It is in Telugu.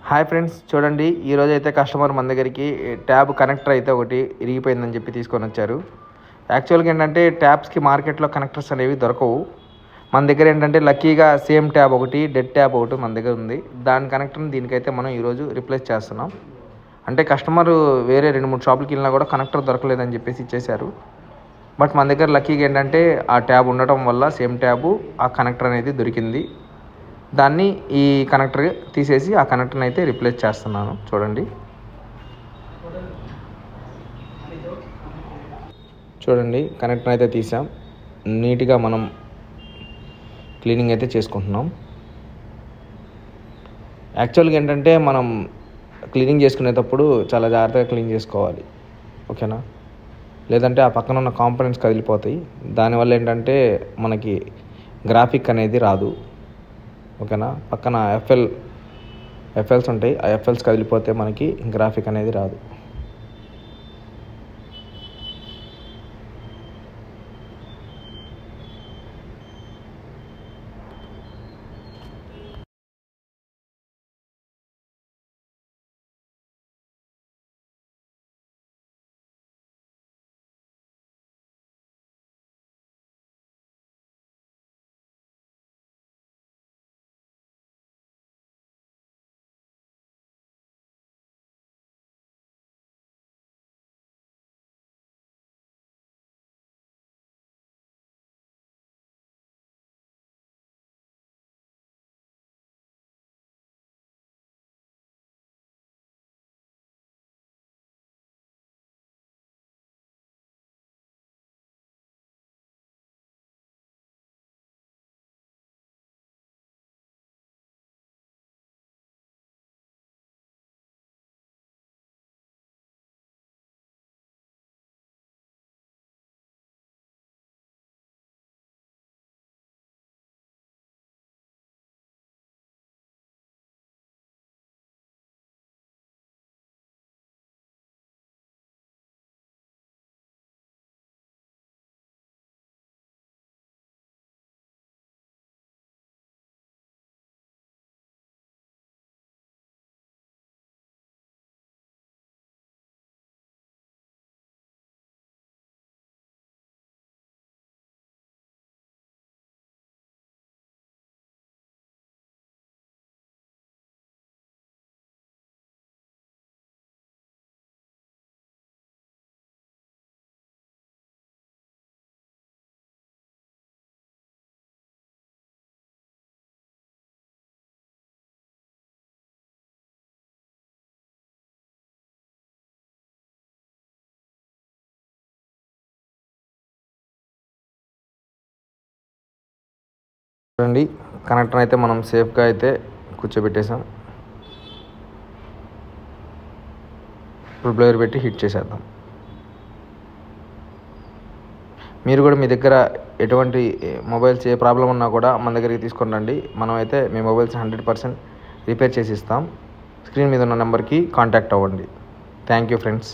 హాయ్ ఫ్రెండ్స్, చూడండి ఈరోజు అయితే కస్టమర్ మన దగ్గరికి ట్యాబ్ కనెక్టర్ అయితే ఒకటి ఇరిగిపోయిందని చెప్పి తీసుకొని వచ్చారు. యాక్చువల్గా ఏంటంటే ట్యాబ్స్కి మార్కెట్లో కనెక్టర్స్ అనేవి దొరకవు. మన దగ్గర ఏంటంటే లక్కీగా సేమ్ ట్యాబ్ ఒకటి, డెడ్ ట్యాబ్ ఒకటి మన దగ్గర ఉంది. దాని కనెక్టర్ని దీనికైతే మనం ఈరోజు రీప్లేస్ చేస్తున్నాం. అంటే కస్టమర్ వేరే 2-3 షాపులకి వెళ్ళినా కూడా కనెక్టర్ దొరకలేదని చెప్పేసి ఇచ్చేశారు. బట్ మన దగ్గర లక్కీగా ఏంటంటే ఆ ట్యాబ్ ఉండటం వల్ల సేమ్ ట్యాబు ఆ కనెక్టర్ అనేది దొరికింది. దాన్ని ఈ కనెక్టర్ తీసేసి ఆ కనెక్టర్ని అయితే రీప్లేస్ చేస్తున్నాను. చూడండి కనెక్టర్ అయితే తీసాం. నీట్గా మనం క్లీనింగ్ అయితే చేసుకుంటున్నాం. యాక్చువల్గా ఏంటంటే మనం క్లీనింగ్ చేసుకునేటప్పుడు చాలా జాగ్రత్తగా క్లీన్ చేసుకోవాలి, ఓకేనా? లేదంటే ఆ పక్కన ఉన్న కాంపోనెంట్స్ కదిలిపోతాయి. దానివల్ల ఏంటంటే మనకి గ్రాఫిక్ అనేది రాదు, ఓకేనా? పక్కన ఎఫ్ఎల్స్ ఉంటాయి. ఆ ఎఫ్ఎల్స్ కదిలిపోతే మనకి గ్రాఫిక్ అనేది రాదు. చూడండి కనెక్టర్ అయితే మనం సేఫ్గా అయితే కూర్చోబెట్టేసాం. ఇప్పుడు బ్లేయర్ పెట్టి హిట్ చేసేద్దాం. మీరు కూడా మీ దగ్గర ఎటువంటి మొబైల్స్ ఏ ప్రాబ్లం ఉన్నా కూడా మన దగ్గరికి తీసుకొని రండి. మనం అయితే మీ మొబైల్స్ 100% రిపేర్ చేసి ఇస్తాం. స్క్రీన్ మీద ఉన్న నెంబర్కి కాంటాక్ట్ అవ్వండి. Thank you friends.